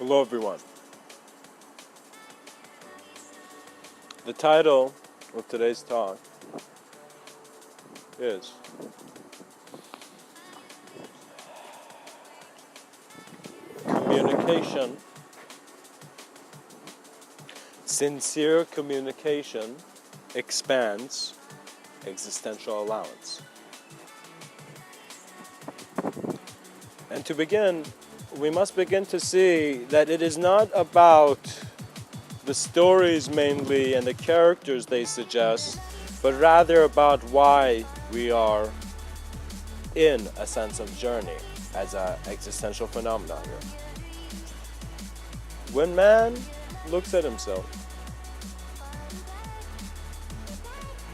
Hello everyone. The title of today's talk is Communication. Sincere communication expands existential allowance. And to begin, we must begin to see that it is not about the stories mainly and the characters they suggest, but rather about why we are in a sense of journey as an existential phenomenon here. When man looks at himself,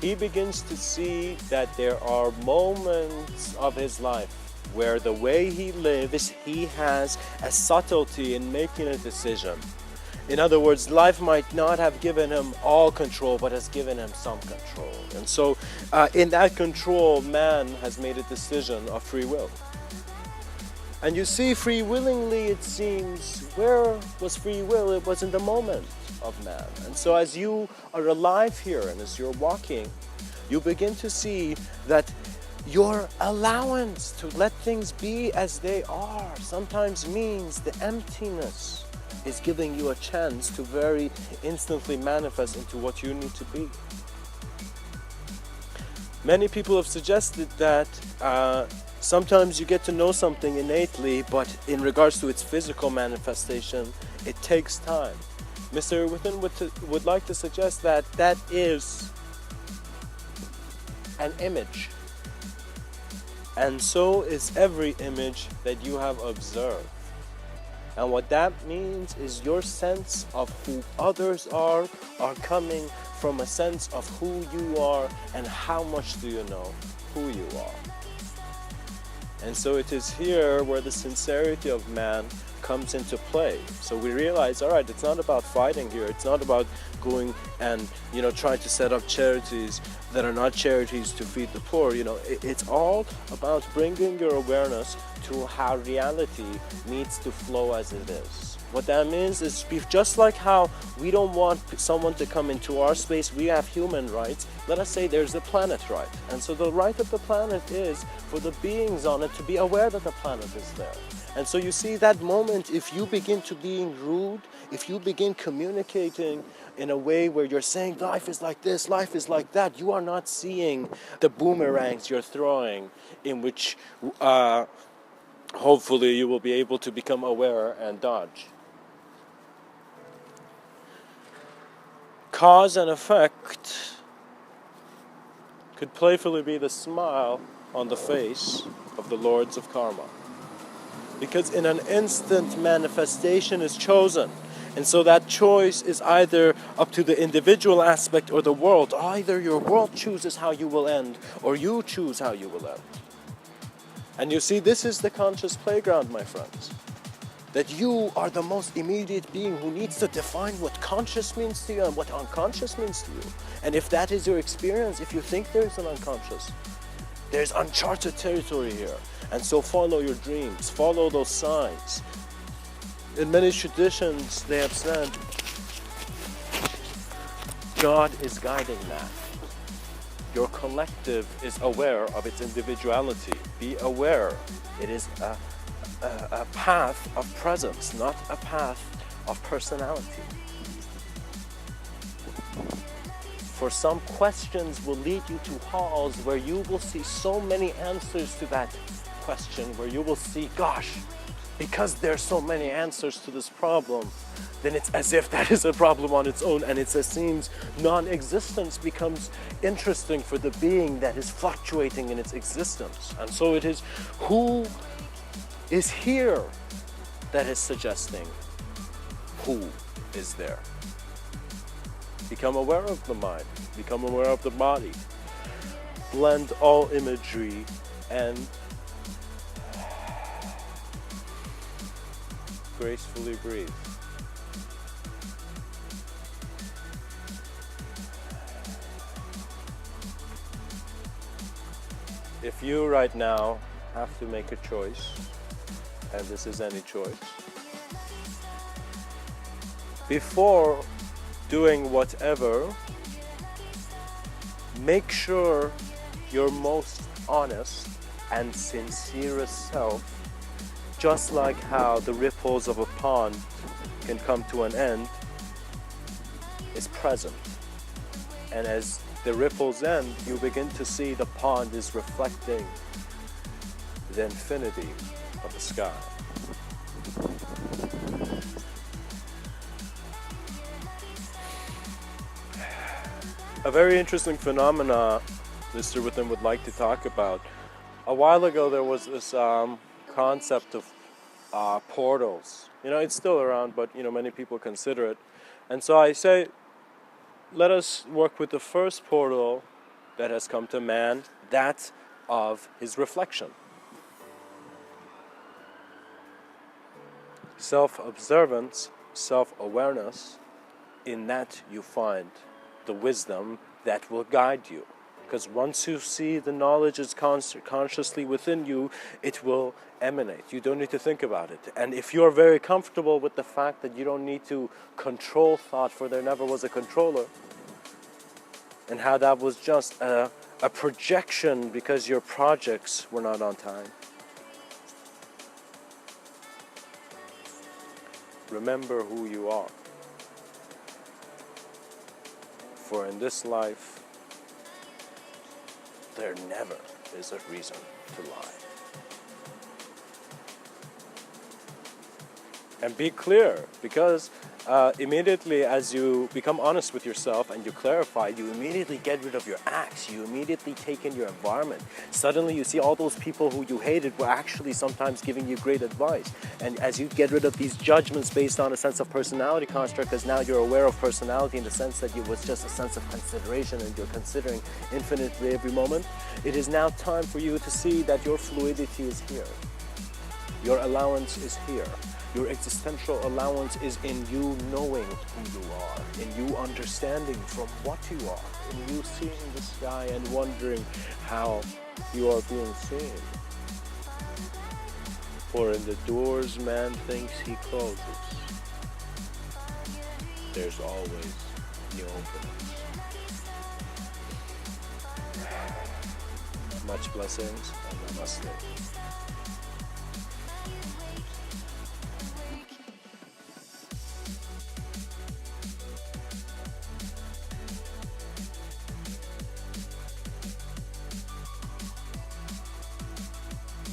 he begins to see that there are moments of his life where the way he lives, he has a subtlety in making a decision. In other words, life might not have given him all control, but has given him some control. And so in that control, man has made a decision of free will. And you see, free willingly, it seems, where was free will? It was in the moment of man. And so as you are alive here and as you're walking, you begin to see that your allowance to let things be as they are sometimes means the emptiness is giving you a chance to very instantly manifest into what you need to be. Many people have suggested that sometimes you get to know something innately, but in regards to its physical manifestation, it takes time. Mr.Within would like to suggest that that is an image. And so is every image that you have observed. And what that means is your sense of who others are coming from a sense of who you are and how much do you know who you are. And so it is here where the sincerity of man comes into play. So we realize, all right, it's not about fighting here. It's not about going and, trying to set up charities that are not charities to feed the poor. It's all about bringing your awareness to how reality needs to flow as it is. What that means is just like how we don't want someone to come into our space, we have human rights. Let us say there's a planet right. And so the right of the planet is for the beings on it to be aware that the planet is there. And so you see that moment, if you begin to being rude, if you begin communicating in a way where you're saying life is like this, life is like that, you are not seeing the boomerangs you're throwing, in which hopefully you will be able to become aware and dodge. Cause and effect could playfully be the smile on the face of the lords of karma. Because in an instant, manifestation is chosen. And so that choice is either up to the individual aspect or the world. Either your world chooses how you will end, or you choose how you will end. And you see, this is the conscious playground, my friends. That you are the most immediate being who needs to define what conscious means to you and what unconscious means to you. And if that is your experience, if you think there is an unconscious, there's uncharted territory here. And so follow your dreams, follow those signs. In many traditions, they have said, God is guiding that. Your collective is aware of its individuality. Be aware. It is a path of presence, not a path of personality. For some questions will lead you to halls where you will see so many answers to that question, where you will see, gosh, because there's so many answers to this problem, then it's as if that is a problem on its own, and it seems non-existence becomes interesting for the being that is fluctuating in its existence. And so it is who is here that is suggesting who is there. Become aware of the mind, become aware of the body, blend all imagery and gracefully breathe. If you right now have to make a choice, and this is any choice, before doing whatever, make sure your most honest and sincerest self, just like how the ripples of a pond can come to an end, is present. And as the ripples end, you begin to see the pond is reflecting the infinity of the sky. A very interesting phenomena Mr. Within would like to talk about. A while ago there was this concept of portals. It's still around, but many people consider it. And so I say, let us work with the first portal that has come to man, that of his reflection. Self-observance, self-awareness, in that you find the wisdom that will guide you. Because once you see the knowledge is consciously within you, it will emanate. You don't need to think about it. And if you're very comfortable with the fact that you don't need to control thought, for there never was a controller, and how that was just a projection because your projects were not on time. Remember who you are. For in this life, there never is a reason to lie. And be clear, because immediately as you become honest with yourself and you clarify, you immediately get rid of your acts. You immediately take in your environment. Suddenly you see all those people who you hated were actually sometimes giving you great advice. And as you get rid of these judgments based on a sense of personality construct, because now you're aware of personality in the sense that it was just a sense of consideration and you're considering infinitely every moment, it is now time for you to see that your fluidity is here. Your allowance is here. Your existential allowance is in you knowing who you are, in you understanding from what you are, in you seeing the sky and wondering how you are being seen. For in the doors man thinks he closes, there's always new openings. Much blessings and namaste.